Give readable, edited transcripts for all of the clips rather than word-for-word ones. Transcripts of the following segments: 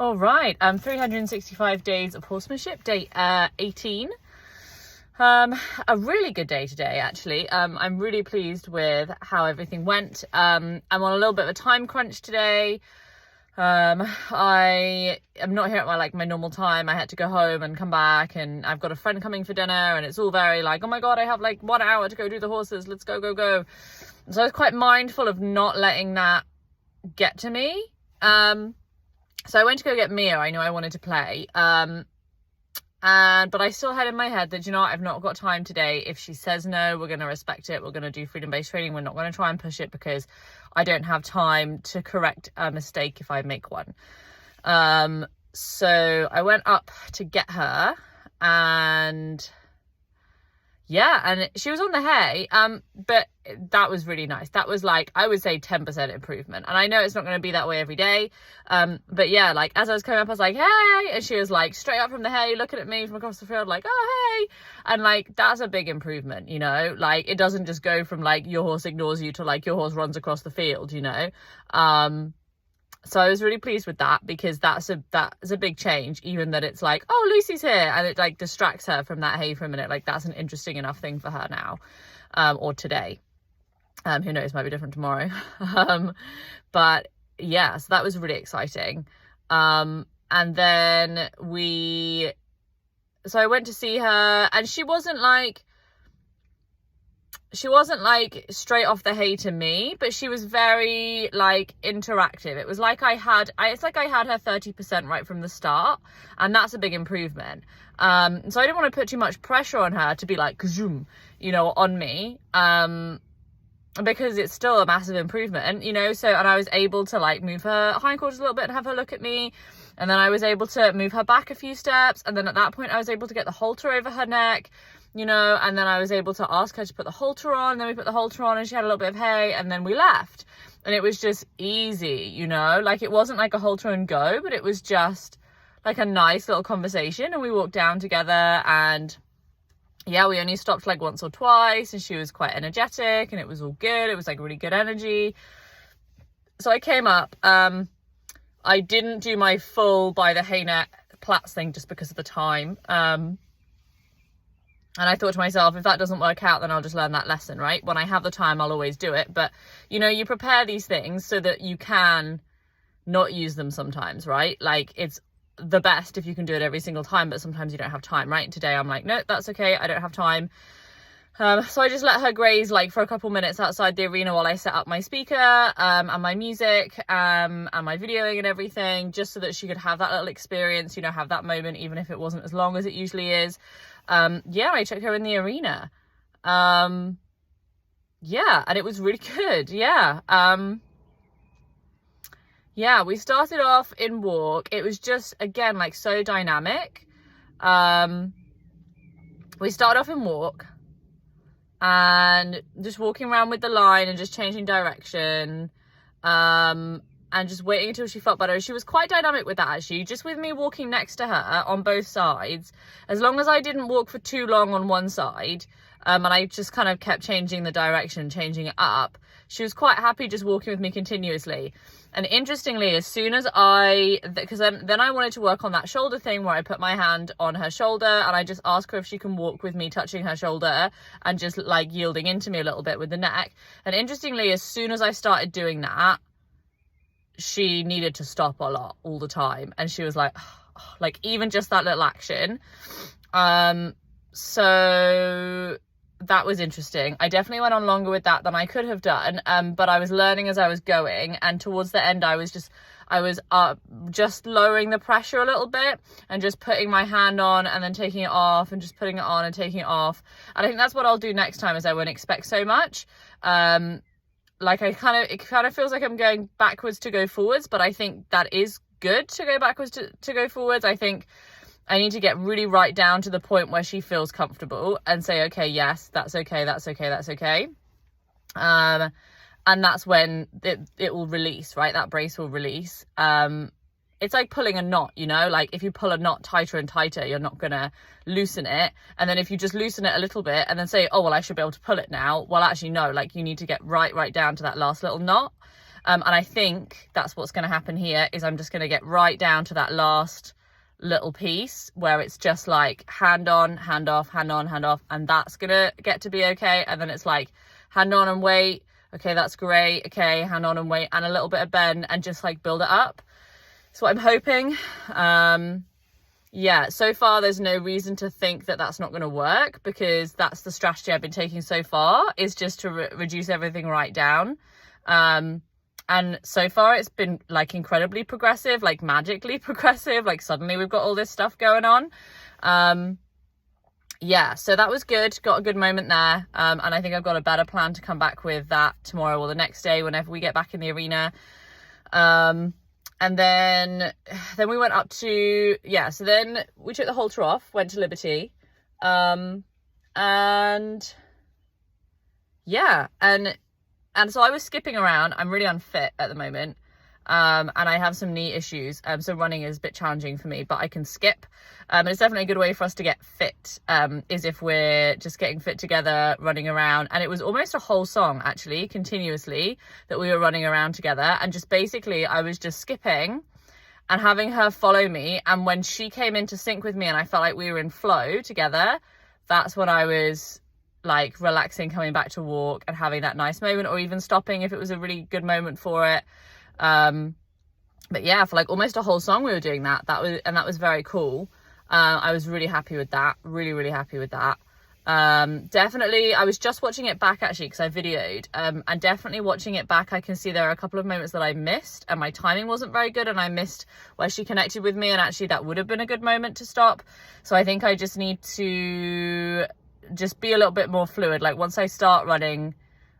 All right, 365 days of horsemanship, day 18. A really good day today, actually. I'm really pleased with how everything went. I'm on a little bit of a time crunch today. I am not here at my normal time. I had to go home and come back, and I've got a friend coming for dinner, and it's all very like, oh my God, I have like 1 hour to go do the horses. Let's go. So I was quite mindful of not letting that get to me. So I went to go get Mia. I knew I wanted to play. But I still had in my head that, I've not got time today. If she says no, we're going to respect it. We're going to do freedom-based training. We're not going to try and push it because I don't have time to correct a mistake if I make one. So I went up to get her, and she was on the hay, but that was really nice. That was I would say 10% improvement. And I know it's not going to be that way every day. But yeah, as I was coming up, I was like, hey, and she was straight up from the hay, looking at me from across the field, oh, hey. And that's a big improvement, it doesn't just go from your horse ignores you to your horse runs across the field, So I was really pleased with that, because that's a big change, even that it's oh, Lucy's here, and it distracts her from that hay for a minute. That's an interesting enough thing for her now, or today. Who knows, might be different tomorrow. But yeah, so that was really exciting. And then so I went to see her, and she wasn't straight off the hay to me, but she was very interactive. It was I had her 30% right from the start, and that's a big improvement. So I didn't want to put too much pressure on her to be kazoom, on me, because it's still a massive improvement, and I was able to move her hindquarters a little bit and have her look at me. And then I was able to move her back a few steps, and then at that point I was able to get the halter over her neck, and then I was able to ask her to put the halter on. Then we put the halter on, and she had a little bit of hay, and then we left. And it was just easy, it wasn't a halter and go, but it was just a nice little conversation. And we walked down together, and yeah, we only stopped once or twice, and she was quite energetic, and it was all good. It was really good energy. So I came up. I didn't do my full by the hay net plats thing just because of the time. And I thought to myself, if that doesn't work out, then I'll just learn that lesson, right? When I have the time, I'll always do it. But, you prepare these things so that you can not use them sometimes, right? It's the best if you can do it every single time, but sometimes you don't have time, right? Today I'm no, that's okay. I don't have time. So I just let her graze for a couple minutes outside the arena while I set up my speaker, and my music, and my videoing and everything, just so that she could have that little experience, have that moment, even if it wasn't as long as it usually is. I took her in the arena. And it was really good. We started off in walk. It was just, again, so dynamic. We started off in walk, and just walking around with the line and just changing direction, and just waiting until she felt better. She was quite dynamic with that, actually, just with me walking next to her on both sides. As long as I didn't walk for too long on one side, and I just kind of kept changing the direction, changing it up, she was quite happy just walking with me continuously. And interestingly, as soon as because then I wanted to work on that shoulder thing where I put my hand on her shoulder, and I just ask her if she can walk with me touching her shoulder and just yielding into me a little bit with the neck. And interestingly, as soon as I started doing that, she needed to stop a lot all the time. And she was even just that little action. So that was interesting. I definitely went on longer with that than I could have done, but I was learning as I was going, and towards the end I was just lowering the pressure a little bit and just putting my hand on and then taking it off, and just putting it on and taking it off. And I think that's what I'll do next time, is I won't expect so much. It kind of feels like I'm going backwards to go forwards, but I think that is good to go backwards to go forwards. I think I need to get really right down to the point where she feels comfortable and say, okay, yes, that's okay. And that's when it will release, right? That brace will release. It's like pulling a knot, if you pull a knot tighter and tighter, you're not going to loosen it. And then if you just loosen it a little bit and then say, oh, well, I should be able to pull it now. Well, actually, no, you need to get right down to that last little knot. And I think that's what's going to happen here, is I'm just going to get right down to that last little piece where it's just like hand on, hand off, hand on, hand off, and that's going to get to be okay. And then it's like hand on and wait. Okay, that's great. Okay, hand on and wait, and a little bit of bend, and just like build it up. That's what I'm hoping. Yeah, so far there's no reason to think that that's not going to work, because that's the strategy I've been taking so far, is just to reduce everything right down. And so far it's been like incredibly progressive, like magically progressive, like suddenly we've got all this stuff going on. Yeah, so that was good. Got a good moment there. And I think I've got a better plan to come back with that tomorrow or the next day, whenever we get back in the arena. And then we went up to, so then we took the halter off, went to Liberty. And so I was skipping around. I'm really unfit at the moment. And I have some knee issues. So running is a bit challenging for me, but I can skip. And it's definitely a good way for us to get fit, is if we're just getting fit together, running around. And it was almost a whole song, actually, continuously, that we were running around together. And just basically, I was just skipping and having her follow me. And when she came into sync with me and I felt like we were in flow together, that's when I was like relaxing, coming back to walk and having that nice moment, or even stopping if it was a really good moment for it. But yeah, for like almost a whole song we were doing that. That was very cool. I was really happy with that. Really happy with that. Definitely, I was just watching it back actually, because I videoed, and definitely watching it back, I can see there are a couple of moments that I missed, and my timing wasn't very good, and I missed where she connected with me, and actually that would have been a good moment to stop. So I think I just need to just be a little bit more fluid. Like once I start running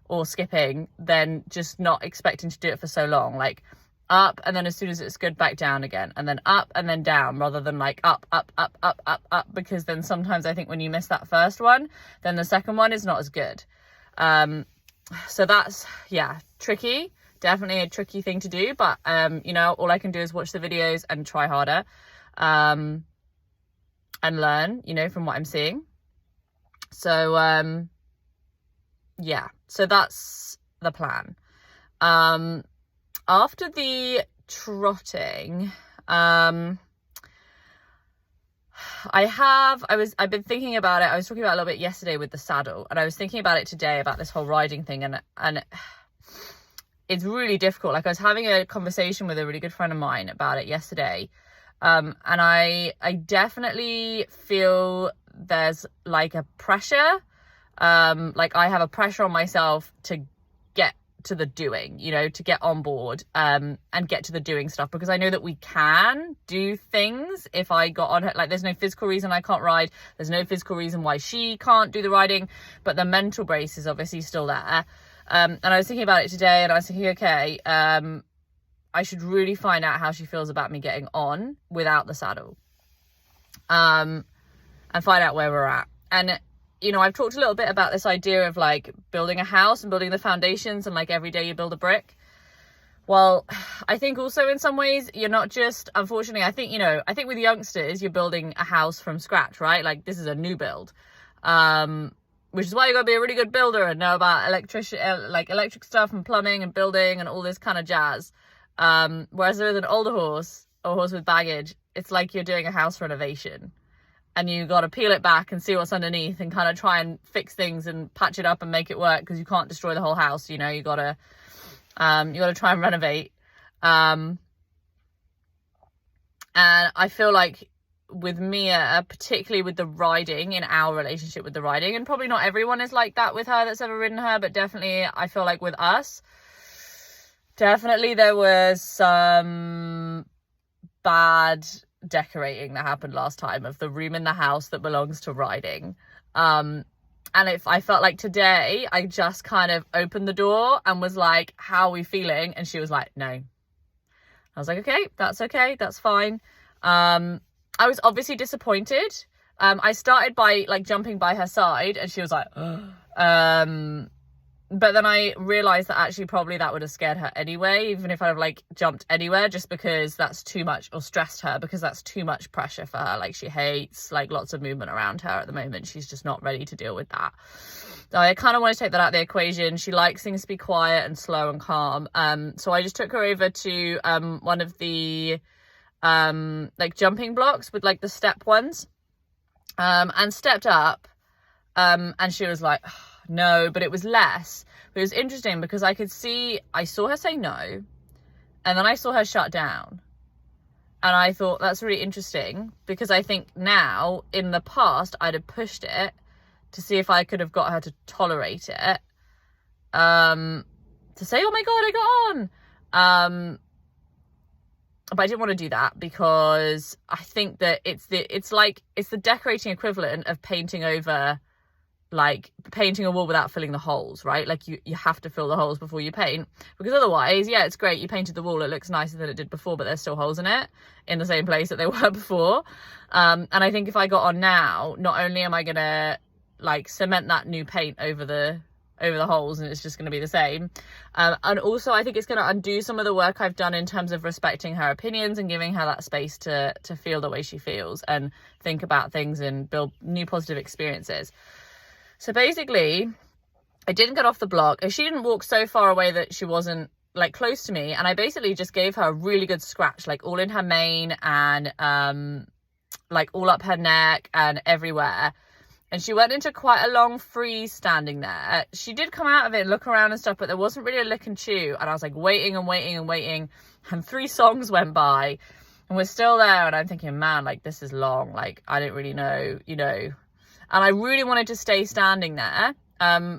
or skipping, then just not expecting to do it for so long, like up, and then as soon as it's good, back down again, and then up and then down, rather than like up, because then sometimes I think when you miss that first one, then the second one is not as good. So that's, tricky, definitely a tricky thing to do, but all I can do is watch the videos and try harder, and learn, from what I'm seeing. So so that's the plan. After the trotting, I've been thinking about it. I was talking about it a little bit yesterday with the saddle, and I was thinking about it today, about this whole riding thing, and it's really difficult. Like I was having a conversation with a really good friend of mine about it yesterday, and I definitely feel there's like a pressure, like I have a pressure on myself to get to the doing, to get on board, and get to the doing stuff, because I know that we can do things if I got on her. Like there's no physical reason I can't ride, there's no physical reason why she can't do the riding, but the mental brace is obviously still there. And I was thinking about it today, and I was thinking, okay, I should really find out how she feels about me getting on without the saddle, and find out where we're at. And I've talked a little bit about this idea of like building a house and building the foundations, and like every day you build a brick. Well, I think also in some ways you're not just, unfortunately, I think with youngsters, you're building a house from scratch, right? Like this is a new build, which is why you got to be a really good builder and know about electric stuff and plumbing and building and all this kind of jazz. Whereas with an older horse, or horse with baggage, it's like you're doing a house renovation. And you got to peel it back and see what's underneath and kind of try and fix things and patch it up and make it work, because you can't destroy the whole house. You got to try and renovate. And I feel like with Mia, particularly with the riding, in our relationship with the riding, and probably not everyone is like that with her that's ever ridden her, but definitely I feel like with us, definitely there was some bad decorating that happened last time of the room in the house that belongs to riding. And if I felt like today I just kind of opened the door and was like, how are we feeling? And she was like, no. I was like, okay, that's fine. I was obviously disappointed. I started by like jumping by her side, and she was like, but then I realized that actually probably that would have scared her anyway, even if I'd have like jumped anywhere, just because that's too much, or stressed her because that's too much pressure for her. Like she hates like lots of movement around her at the moment. She's just not ready to deal with that. So I kind of want to take that out of the equation. She likes things to be quiet and slow and calm. So I just took her over to one of the like jumping blocks with like the step ones, and stepped up, and she was like, no, but it was less. But it was interesting because I saw her say no, and then I saw her shut down. And I thought that's really interesting, because I think now, in the past, I'd have pushed it to see if I could have got her to tolerate it, to say, oh my God, I got on. But I didn't want to do that, because I think that it's the decorating equivalent of painting a wall without filling the holes, right? Like you have to fill the holes before you paint, because otherwise, yeah, it's great, you painted the wall, it looks nicer than it did before, but there's still holes in it in the same place that they were before. And I think if I got on now, not only am I gonna like cement that new paint over the holes, and it's just going to be the same, and also I think it's going to undo some of the work I've done in terms of respecting her opinions and giving her that space to feel the way she feels and think about things and build new positive experiences. So basically, I didn't get off the block, and she didn't walk so far away that she wasn't like close to me, and I basically just gave her a really good scratch, like all in her mane and like all up her neck and everywhere. And she went into quite a long freeze standing there. She did come out of it and look around and stuff, but there wasn't really a lick and chew. And I was like waiting and waiting and waiting. And 3 songs went by and we're still there. And I'm thinking, man, like this is long. Like I don't really know, you know. And I really wanted to stay standing there.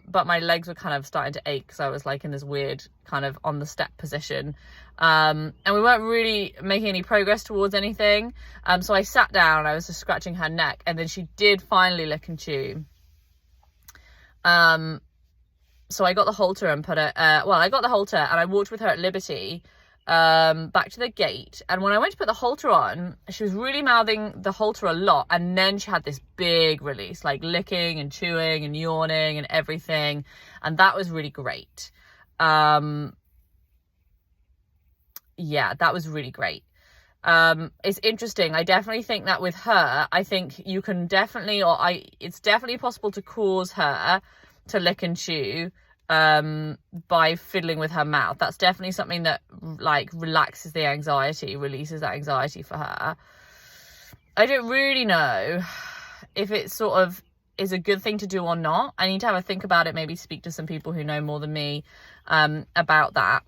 But my legs were kind of starting to ache because I was like in this weird kind of on the step position. And we weren't really making any progress towards anything. So I sat down and I was just scratching her neck, and then she did finally lick and chew. So I got the halter and I got the halter and I walked with her at Liberty, back to the gate. And when I went to put the halter on, she was really mouthing the halter a lot. And then she had this big release, like licking and chewing and yawning and everything. And that was really great. Yeah, that was really great. It's interesting. I definitely think that with her, I think you can definitely, it's definitely possible to cause her to lick and chew, by fiddling with her mouth. That's definitely something that like relaxes the anxiety, releases that anxiety for her. I don't really know if it sort of is a good thing to do or not. I need to have a think about it, maybe speak to some people who know more than me, about that.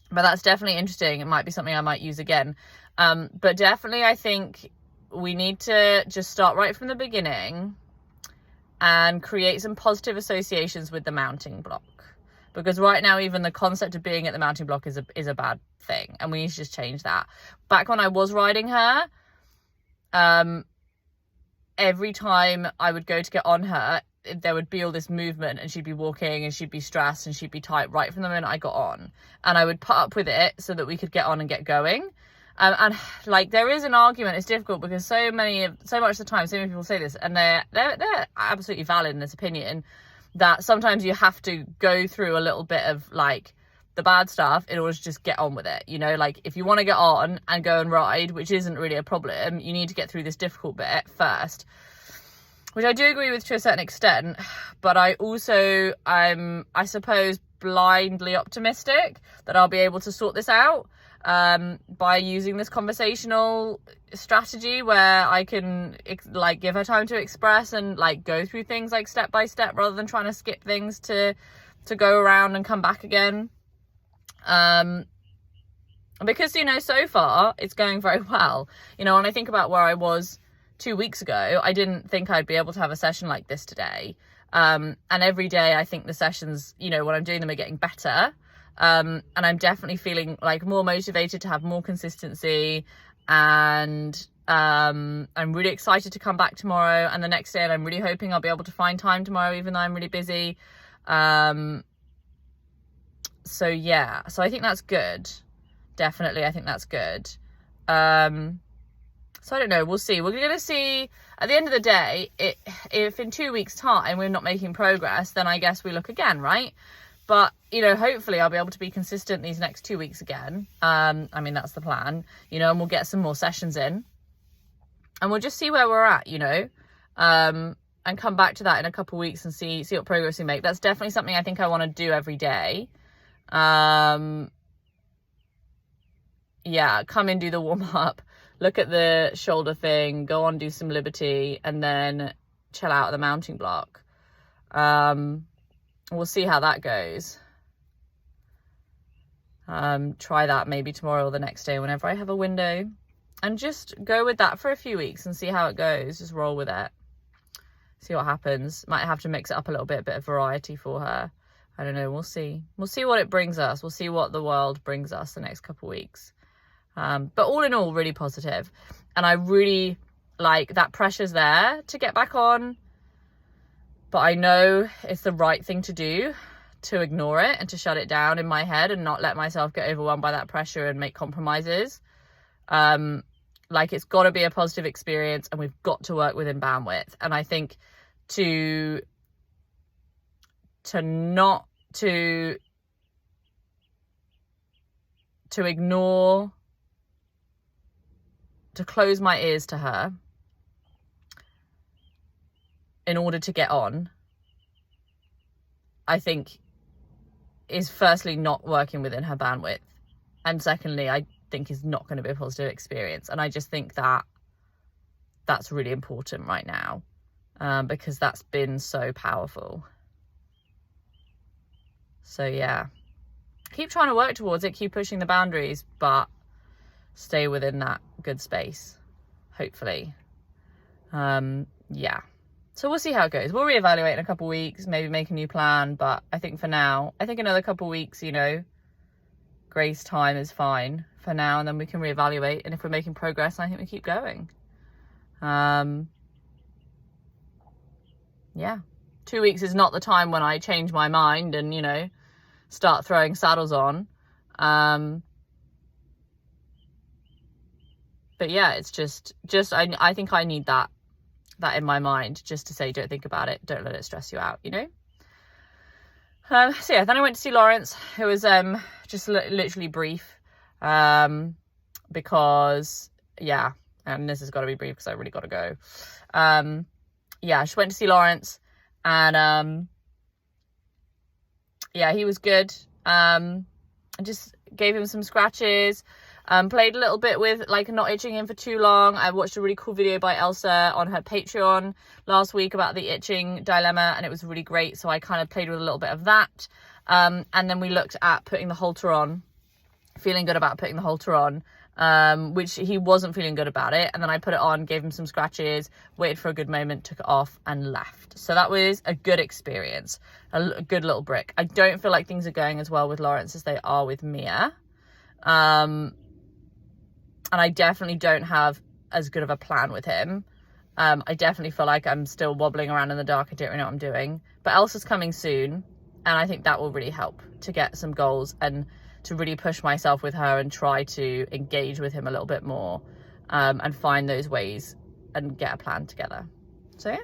But that's definitely interesting. It might be something I might use again. But definitely I think we need to just start right from the beginning and create some positive associations with the mounting block. Because right now, even the concept of being at the mounting block is a bad thing. And we need to just change that. Back when I was riding her, every time I would go to get on her, there would be all this movement and she'd be walking and she'd be stressed and she'd be tight right from the moment I got on. And I would put up with it so that we could get on and get going. And like there is an argument, it's difficult because so much of the time, so many people say this, and they're absolutely valid in this opinion, that sometimes you have to go through a little bit of like the bad stuff in order to just get on with it. You know, like if you want to get on and go and ride, which isn't really a problem, you need to get through this difficult bit first, which I do agree with to a certain extent. But I also, I suppose, blindly optimistic that I'll be able to sort this out by using this conversational strategy where I can like give her time to express and like go through things like step by step rather than trying to skip things to go around and come back again. Because, you know, so far it's going very well. You know, when I think about where I was 2 weeks ago, I didn't think I'd be able to have a session like this today. And every day I think the sessions, you know, when I'm doing them are getting better. And I'm definitely feeling like more motivated to have more consistency, and I'm really excited to come back tomorrow and the next day, and I'm really hoping I'll be able to find time tomorrow even though I'm really busy. So yeah, so I think that's good. Definitely, I think that's good. So I don't know, we'll see. We're going to see at the end of the day, if in 2 weeks time we're not making progress, then I guess we look again, right? But, you know, hopefully I'll be able to be consistent these next 2 weeks again. I mean, that's the plan, you know, and we'll get some more sessions in and we'll just see where we're at, you know, and come back to that in a couple of weeks and see what progress we make. That's definitely something I think I want to do every day. Yeah, come in, do the warm up, look at the shoulder thing, go on, do some liberty, and then chill out at the mounting block. We'll see how that goes. Try that maybe tomorrow or the next day whenever I have a window, and just go with that for a few weeks and see how it goes. Just roll with it, see what happens. Might have to mix it up a little bit of variety for her. I don't know, we'll see what it brings us. We'll see what the world brings us the next couple of weeks. But all in all, really positive. And I really like that pressure's there to get back on. But I know it's the right thing to do, to ignore it and to shut it down in my head and not let myself get overwhelmed by that pressure and make compromises. Like, it's got to be a positive experience and we've got to work within bandwidth. And I think to ignore, to close my ears to her in order to get on, I think is firstly not working within her bandwidth, and secondly I think is not going to be a positive experience. And I just think that that's really important right now, because that's been so powerful. So yeah, keep trying to work towards it, keep pushing the boundaries, but stay within that good space, hopefully. Yeah, so we'll see how it goes. We'll reevaluate in a couple of weeks, maybe make a new plan, but I think for now, I think another couple of weeks, you know, grace time is fine for now, and then we can reevaluate. And if we're making progress, I think we keep going. Yeah, 2 weeks is not the time when I change my mind and, you know, start throwing saddles on. But yeah, it's just I think I need that in my mind, just to say, don't think about it, don't let it stress you out, you know. So yeah, then I went to see Lawrence. It was just literally brief, because yeah, and this has got to be brief because I really got to go. Yeah, I just went to see Lawrence, and yeah, he was good. I just gave him some scratches, played a little bit with like not itching him for too long. I watched a really cool video by Elsa on her Patreon last week about the itching dilemma, and it was really great. So I kind of played with a little bit of that. And then we looked at putting the halter on, feeling good about putting the halter on, which he wasn't feeling good about it. And then I put it on, gave him some scratches, waited for a good moment, took it off and left. So that was a good experience, a good little brick. I don't feel like things are going as well with Lawrence as they are with Mia. And I definitely don't have as good of a plan with him. I definitely feel like I'm still wobbling around in the dark. I don't really know what I'm doing. But Elsa's coming soon, and I think that will really help to get some goals and to really push myself with her and try to engage with him a little bit more, and find those ways and get a plan together. So yeah.